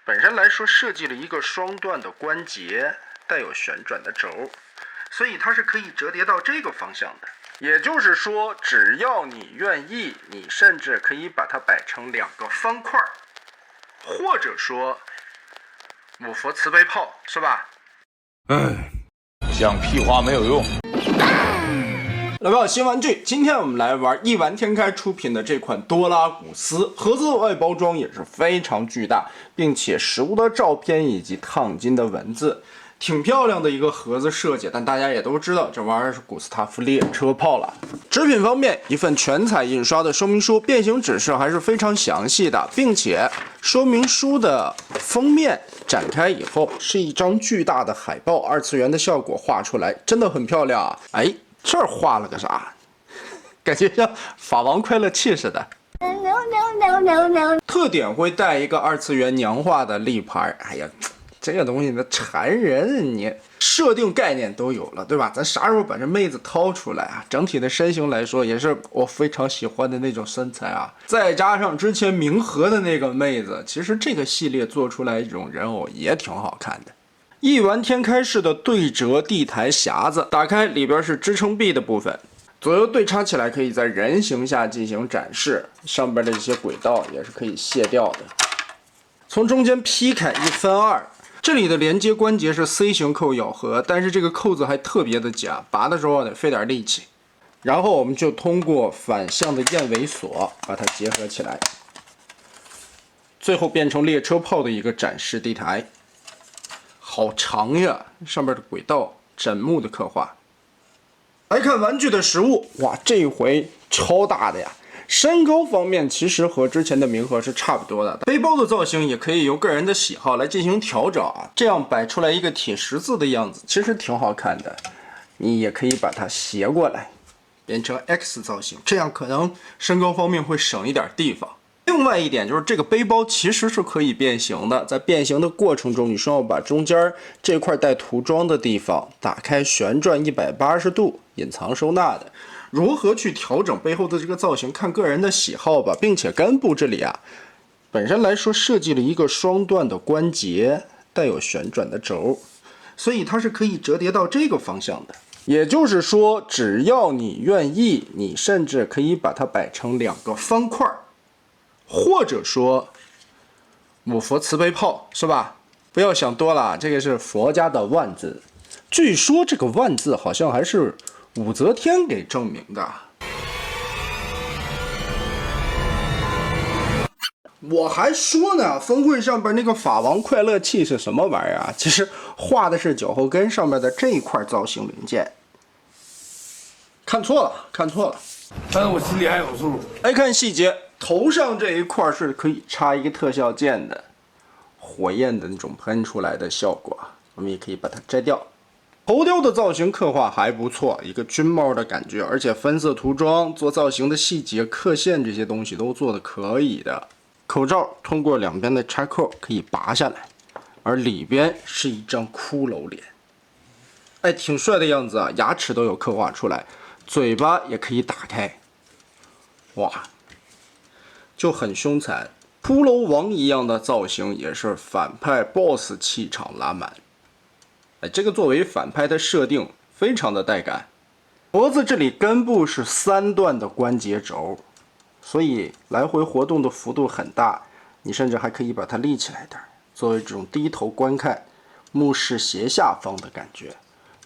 本身来说设计了一个双段的关节，带有旋转的轴，所以它是可以折叠到这个方向的。也就是说，只要你愿意，你甚至可以把它摆成2个方块，或者说五佛慈悲炮，是吧？讲屁话没有用。来吧，新玩具，今天我们来玩亿万天开出品的这款多拉古斯，盒子的外包装也是非常巨大，并且实物的照片以及烫金的文字，挺漂亮的一个盒子设计。但大家也都知道，这玩意儿是古斯塔夫列车炮了。纸品方面，一份全彩印刷的说明书，变形指示还是非常详细的，并且说明书的封面展开以后是一张巨大的海报，二次元的效果画出来真的很漂亮啊！哎。这儿画了个啥？感觉像法王快乐器似的。特点会带一个二次元娘化的立牌。哎呀，这个东西它缠人，你设定概念都有了，对吧？咱啥时候把这妹子掏出来啊？整体的身形来说，也是我非常喜欢的那种身材啊。再加上之前冥河的那个妹子，其实这个系列做出来这种人偶也挺好看的。亿万天开式的对折地台匣子，打开里边是支撑臂的部分，左右对插起来，可以在人形下进行展示。上边的一些轨道也是可以卸掉的。从中间劈开1分2，这里的连接关节是 C 型扣咬合，但是这个扣子还特别的假，拔的时候得费点力气。然后我们就通过反向的燕尾锁把它结合起来，最后变成列车炮的一个展示地台。好长呀，上面的轨道枕木的刻画。来看玩具的实物，哇，这回超大的呀！身高方面其实和之前的冥河是差不多的。背包的造型也可以由个人的喜好来进行调整啊，这样摆出来一个铁十字的样子，其实挺好看的。你也可以把它斜过来，变成 X 造型，这样可能身高方面会省一点地方。另外一点就是这个背包其实是可以变形的，在变形的过程中，你需要把中间这块带涂装的地方打开旋转180度，隐藏收纳的。如何去调整背后的这个造型，看个人的喜好吧。并且根部这里啊，本身来说设计了一个双段的关节，带有旋转的轴，所以它是可以折叠到这个方向的。也就是说，只要你愿意，你甚至可以把它摆成2个方块。或者说五佛慈悲炮，是吧？不要想多了，这个是佛家的万字。据说这个万字好像还是武则天给证明的。我还说呢，峰会上边那个法王快乐器是什么玩意儿啊？其实画的是脚后跟上面的这一块造型零件。看错了，看错了。但是我心里还有数。来看细节。头上这一块是可以插一个特效键的，火焰的那种喷出来的效果，我们也可以把它摘掉。头雕的造型刻画还不错，一个军帽的感觉，而且分色涂装做造型的细节刻线这些东西都做的可以的。口罩通过两边的插扣可以拔下来，而里边是一张骷髅脸，哎，挺帅的样子啊，牙齿都有刻画出来，嘴巴也可以打开，哇！就很凶残，骷髅王一样的造型也是反派 BOSS 气场拉满。哎，这个作为反派的设定非常的带感。脖子这里根部是3段的关节轴，所以来回活动的幅度很大，你甚至还可以把它立起来点，作为这种低头观看、目视斜下方的感觉。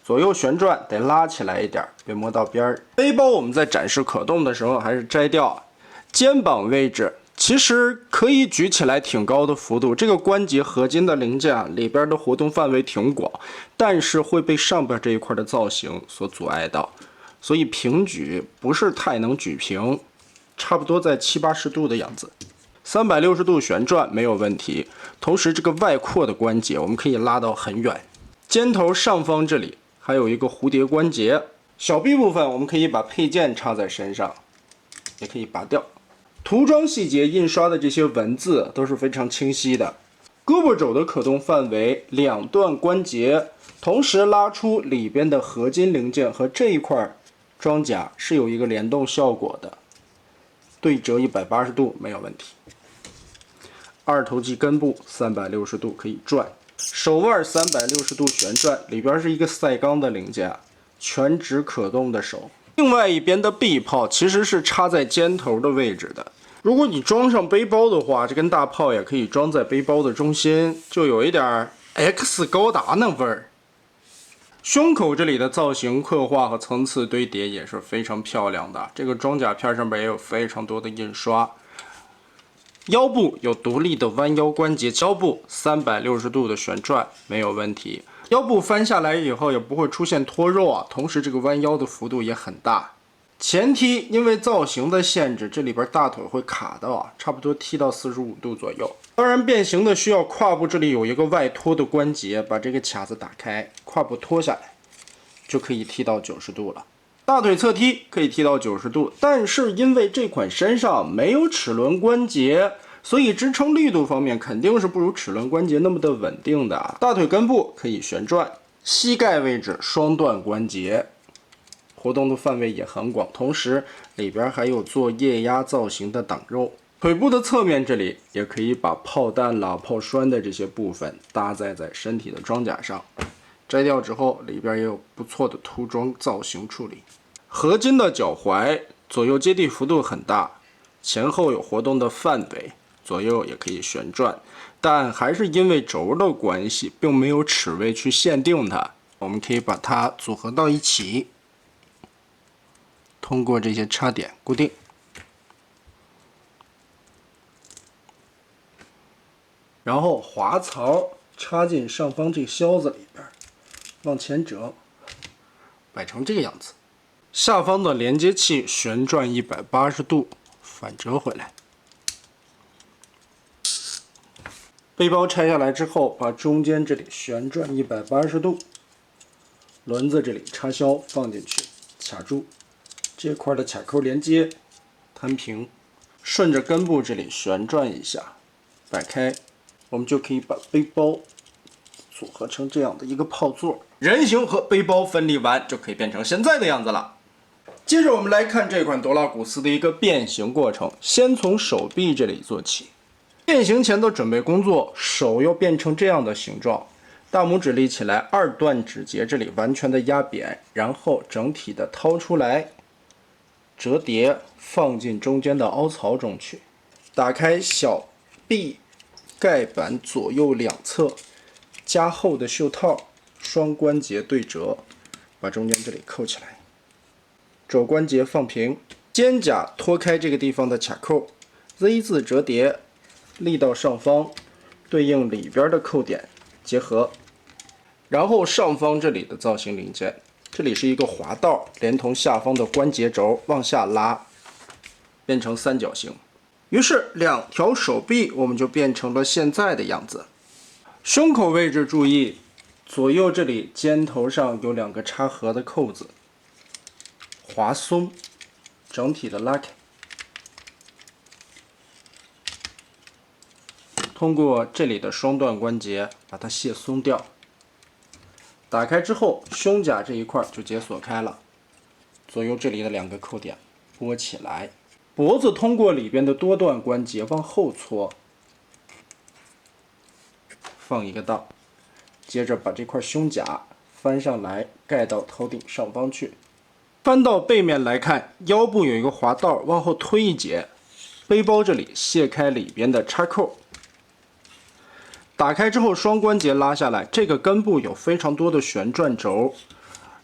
左右旋转得拉起来一点，别摸到边儿。背包我们在展示可动的时候还是摘掉。肩膀位置其实可以举起来挺高的幅度，这个关节合金的零件里边的活动范围挺广，但是会被上边这一块的造型所阻碍到，所以平举不是太能举平，差不多在70-80度的样子。360度旋转没有问题，同时这个外扩的关节我们可以拉到很远。肩头上方这里还有一个蝴蝶关节，小臂部分我们可以把配件插在身上，也可以拔掉。涂装细节印刷的这些文字都是非常清晰的。胳膊肘的可动范围2段关节，同时拉出里边的合金零件和这一块装甲是有一个联动效果的，对折180度没有问题。二头肌根部360度可以转，手腕360度旋转，里边是一个赛钢的零件，全指可动的手。另外一边的臂炮其实是插在肩头的位置的。如果你装上背包的话，这根大炮也可以装在背包的中心，就有一点 X 高达那味儿。胸口这里的造型刻画和层次堆叠也是非常漂亮的，这个装甲片上面也有非常多的印刷。腰部有独立的弯腰关节，腰部360度的旋转没有问题。腰部翻下来以后也不会出现脱肉啊，同时这个弯腰的幅度也很大。前踢因为造型的限制，这里边大腿会卡到啊，差不多踢到45度左右。当然变形的需要胯部这里有一个外托的关节，把这个卡子打开，胯部脱下来，就可以踢到90度了。大腿侧踢可以踢到90度，但是因为这款身上没有齿轮关节，所以支撑力度方面肯定是不如齿轮关节那么的稳定的。大腿根部可以旋转，膝盖位置双段关节。活动的范围也很广，同时里边还有做液压造型的挡肉。腿部的侧面这里也可以把炮弹啦、炮栓的这些部分搭载在身体的装甲上，摘掉之后里边也有不错的涂装造型处理。合金的脚踝左右接地幅度很大，前后有活动的范围，左右也可以旋转，但还是因为轴的关系，并没有齿位去限定它。我们可以把它组合到一起。通过这些插点固定，然后滑槽插进上方这个销子里边，往前折，摆成这个样子。下方的连接器旋转180度，反折回来。背包拆下来之后，把中间这里旋转180度，轮子这里插销放进去，卡住。这块的卡扣连接摊平，顺着根部这里旋转一下，摆开，我们就可以把背包组合成这样的一个炮座。人形和背包分离完，就可以变成现在的样子了。接着我们来看这款德拉古斯的一个变形过程，先从手臂这里做起。变形前的准备工作，手要变成这样的形状，大拇指立起来，二段指节这里完全的压扁，然后整体的掏出来。折叠放进中间的凹槽中去，打开小臂盖板左右两侧，加厚的袖套，双关节对折，把中间这里扣起来，肘关节放平，肩胛脱开这个地方的卡扣 ，Z 字折叠，立到上方，对应里边的扣点结合，然后上方这里的造型零件。这里是一个滑道，连同下方的关节轴往下拉，变成三角形。于是两条手臂我们就变成了现在的样子。胸口位置注意，左右这里肩头上有两个插合的扣子，滑松，整体的拉开。通过这里的双段关节把它卸松掉。打开之后，胸甲这一块就解锁开了，左右这里的两个扣点拨起来，脖子通过里边的多段关节往后搓，放一个档，接着把这块胸甲翻上来盖到头顶上方去。翻到背面来看，腰部有一个滑道，往后推一节，背包这里卸开里边的插扣。打开之后，双关节拉下来，这个根部有非常多的旋转轴，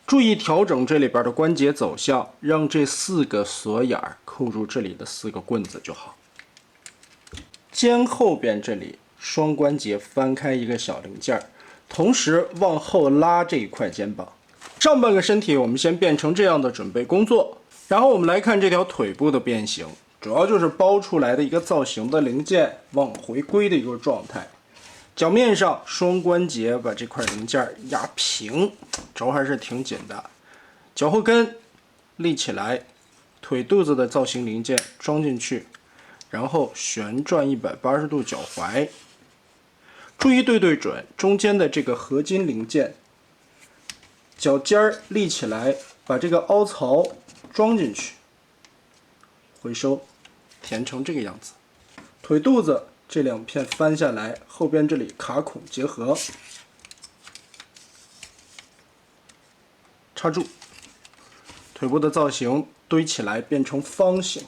注意调整这里边的关节走向，让这4个锁眼扣住这里的4个棍子就好。肩后边这里双关节翻开一个小零件，同时往后拉这一块肩膀。上半个身体我们先变成这样的准备工作，然后我们来看这条腿部的变形，主要就是包出来的一个造型的零件往回归的一个状态。脚面上双关节把这块零件压平，轴还是挺紧的。脚后跟立起来，腿肚子的造型零件装进去，然后旋转180度脚踝，注意对准中间的这个合金零件。脚尖儿立起来，把这个凹槽装进去，回收，填成这个样子。腿肚子这两片翻下来，后边这里卡孔结合，插住，腿部的造型堆起来变成方形。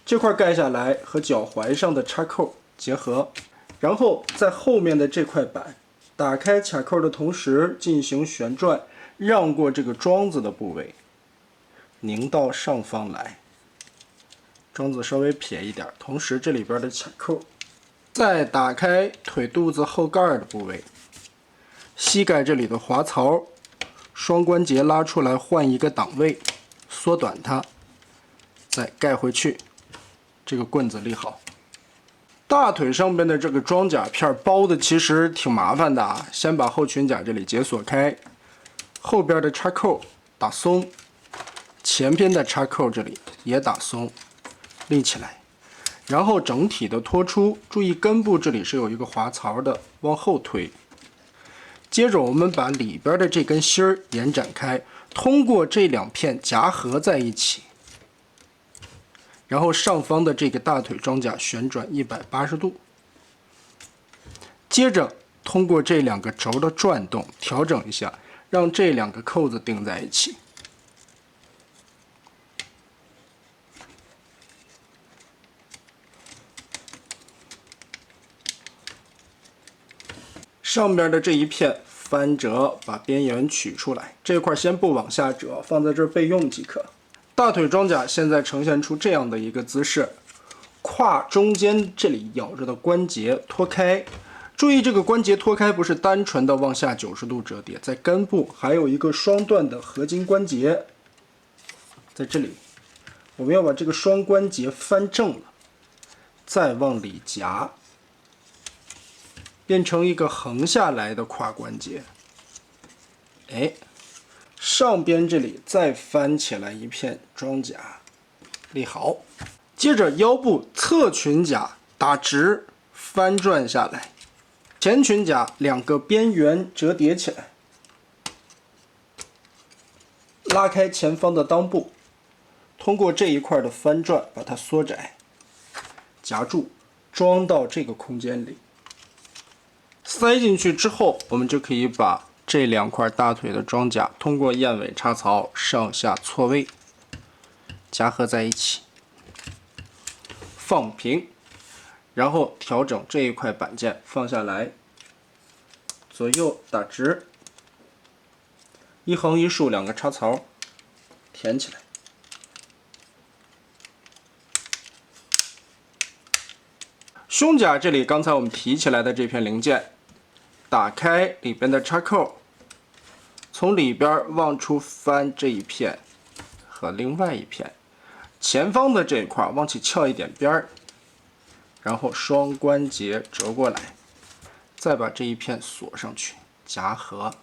这块盖下来和脚踝上的插扣结合，然后在后面的这块板打开卡扣的同时进行旋转，让过这个桩子的部位，拧到上方来。桩子稍微撇一点，同时这里边的卡扣，再打开腿肚子后盖的部位，膝盖这里的滑槽，双关节拉出来换一个档位，缩短它，再盖回去，这个棍子立好。大腿上边的这个装甲片包的其实挺麻烦的啊，先把后裙甲这里解锁开，后边的插扣打松，前边的插扣这里也打松，立起来，然后整体的拖出，注意根部这里是有一个滑槽的，往后推。接着我们把里边的这根芯儿延展开，通过这两片夹合在一起，然后上方的这个大腿装甲旋转180度，接着通过这两个轴的转动调整一下，让这两个扣子钉在一起。上边的这一片翻折，把边缘取出来，这块先不往下折，放在这儿备用即可。大腿装甲现在呈现出这样的一个姿势，胯中间这里咬着的关节脱开，注意这个关节脱开不是单纯的往下90度折叠，在根部还有一个双段的合金关节，在这里我们要把这个双关节翻正了，再往里夹，变成一个横下来的胯关节。哎，上边这里再翻起来一片装甲，立好。接着腰部侧裙甲打直，翻转下来，前裙甲两个边缘折叠起来，拉开前方的裆部，通过这一块的翻转把它缩窄，夹住，装到这个空间里。塞进去之后，我们就可以把这两块大腿的装甲通过燕尾插槽上下错位，夹合在一起，放平，然后调整这一块板件放下来，左右打直，一横一竖两个插槽填起来。胸甲这里刚才我们提起来的这片零件，打开里边的插扣，从里边往出翻这一片和另外一片，前方的这一块往起翘一点边儿，然后双关节折过来，再把这一片锁上去，夹合，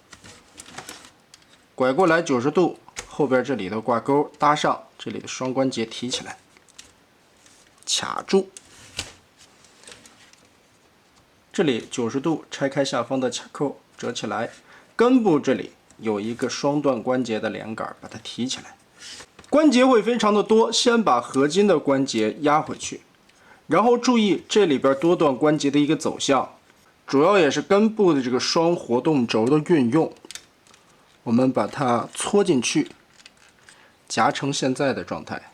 拐过来90度，后边这里的挂钩搭上，这里的双关节提起来，卡住。这里90度拆开下方的卡扣，折起来，根部这里有一个双段关节的连杆，把它提起来。关节会非常的多，先把合金的关节压回去，然后注意这里边多段关节的一个走向，主要也是根部的这个双活动轴的运用。我们把它搓进去，夹成现在的状态，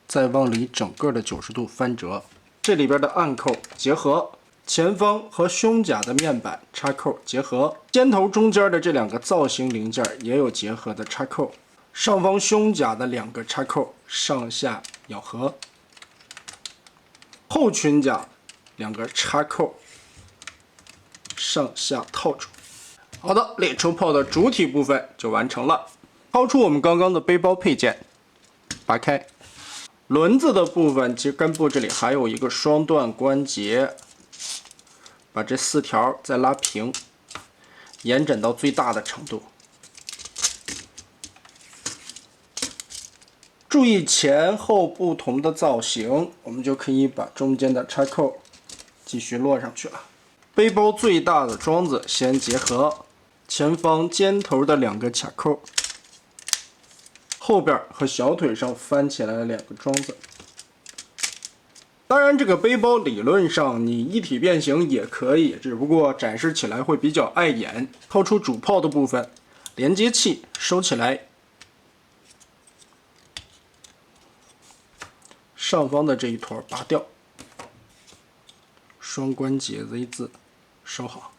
再往里整个的90度翻折，这里边的暗扣结合。前方和胸甲的面板插扣结合，肩头中间的这两个造型零件也有结合的插扣，上方胸甲的两个插扣上下咬合，后裙甲两个插扣上下套住。好的，猎车炮的主体部分就完成了。掏出我们刚刚的背包配件，拔开轮子的部分，其实根部这里还有一个双段关节。把这4条再拉平，延展到最大的程度。注意前后不同的造型，我们就可以把中间的插扣继续落上去了。背包最大的桩子先结合，前方尖头的两个卡扣，后边和小腿上翻起来的两个桩子，当然，这个背包理论上你一体变形也可以，只不过展示起来会比较碍眼。掏出主炮的部分，连接器收起来，上方的这一坨拔掉，双关节 Z 字收好。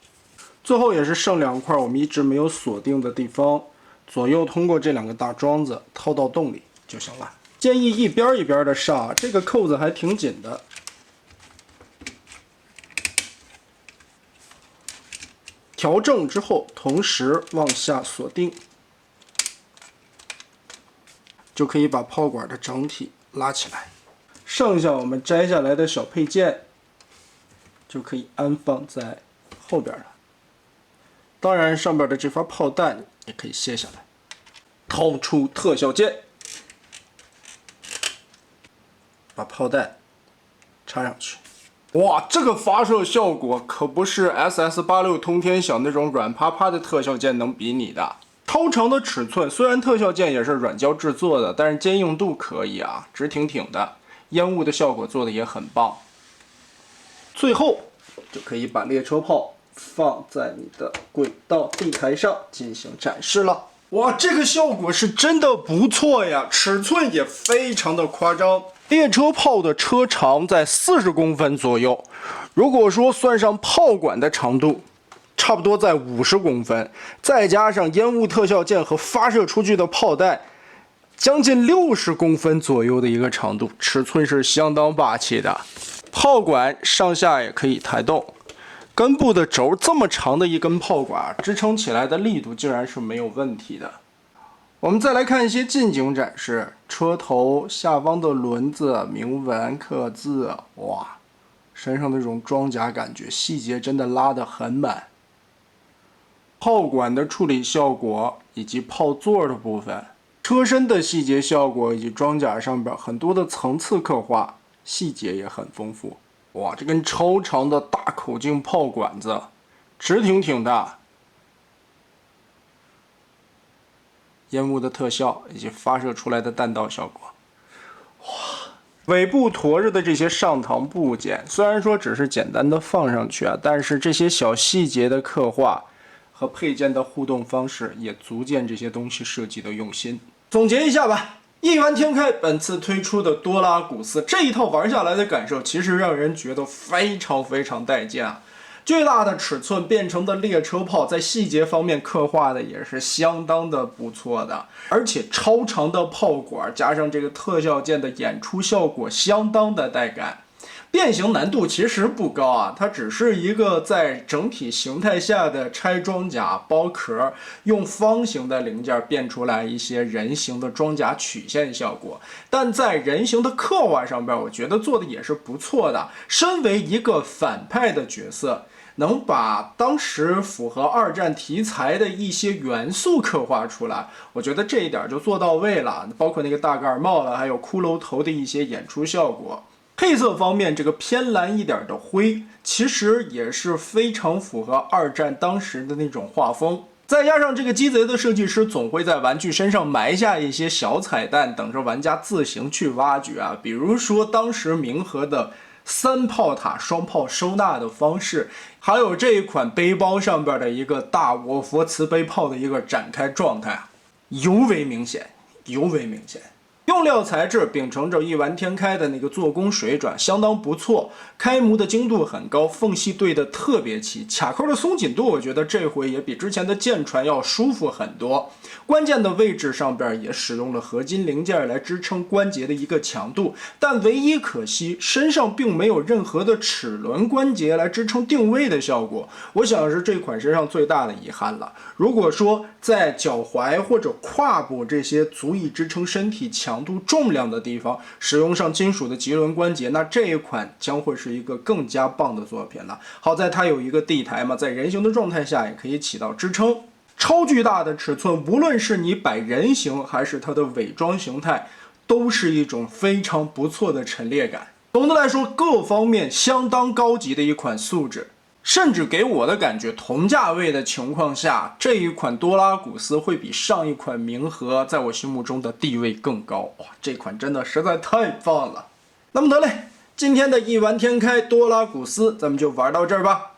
最后也是剩2块我们一直没有锁定的地方，左右通过这2个大桩子套到洞里就行了。建议一边一边的上，这个扣子还挺紧的。调正之后，同时往下锁定，就可以把炮管的整体拉起来。剩下我们摘下来的小配件，就可以安放在后边了。当然，上边的这发炮弹也可以卸下来。掏出特效键，把炮弹插上去。哇，这个发射效果可不是 SS86 通天晓那种软趴趴的特效键能比拟的。超长的尺寸，虽然特效键也是软胶制作的，但是坚硬度可以啊，直挺挺的，烟雾的效果做的也很棒。最后就可以把列车炮放在你的轨道地台上进行展示了。哇，这个效果是真的不错呀，尺寸也非常的夸张。列车炮的车长在40公分左右，如果说算上炮管的长度，差不多在50公分，再加上烟雾特效键和发射出去的炮弹，将近60公分左右的一个长度，尺寸是相当霸气的。炮管上下也可以抬动，根部的轴这么长的一根炮管，支撑起来的力度竟然是没有问题的。我们再来看一些近景展示，车头下方的轮子、铭文、刻字，哇，身上的这种装甲感觉，细节真的拉得很满。炮管的处理效果以及炮座的部分，车身的细节效果以及装甲上边很多的层次刻画，细节也很丰富。哇，这根超长的大口径炮管子，直挺挺的。烟雾的特效以及发射出来的弹道效果，哇！尾部驮着的这些上膛部件，虽然说只是简单的放上去啊，但是这些小细节的刻画和配件的互动方式，也足见这些东西设计的用心。总结一下吧，一丸天开本次推出的多拉古斯这一套玩下来的感受，其实让人觉得非常带劲啊！巨大的尺寸变成的列车炮，在细节方面刻画的也是相当的不错的，而且超长的炮管加上这个特效键的演出效果相当的带感。变形难度其实不高啊，它只是一个在整体形态下的拆装甲包壳，用方形的零件变出来一些人形的装甲曲线效果，但在人形的刻画上边，我觉得做的也是不错的。身为一个反派的角色，能把当时符合二战题材的一些元素刻画出来，我觉得这一点就做到位了，包括那个大盖帽了，还有骷髅头的一些演出效果。配色方面，这个偏蓝一点的灰，其实也是非常符合二战当时的那种画风。再加上这个鸡贼的设计师总会在玩具身上埋下一些小彩蛋，等着玩家自行去挖掘啊。比如说当时冥河的3炮塔双炮收纳的方式，还有这一款背包上边的一个大我佛慈悲炮的一个展开状态，尤为明显。用料材质秉承着一丸天开的那个做工水准相当不错，开模的精度很高，缝隙对的特别齐，卡扣的松紧度我觉得这回也比之前的舰船要舒服很多。关键的位置上边也使用了合金零件来支撑关节的一个强度，但唯一可惜身上并没有任何的齿轮关节来支撑定位的效果，我想是这款身上最大的遗憾了。如果说在脚踝或者胯部这些足以支撑身体强度重量的地方使用上金属的棘轮关节，那这一款将会是一个更加棒的作品了。好在它有一个地台嘛，在人形的状态下也可以起到支撑。超巨大的尺寸，无论是你摆人形还是它的伪装形态，都是一种非常不错的陈列感。总的来说，各方面相当高级的一款素质，甚至给我的感觉，同价位的情况下，这一款多拉古斯会比上一款冥河在我心目中的地位更高。哇，这款真的实在太棒了。那么得嘞，今天的一玩天开多拉古斯咱们就玩到这儿吧。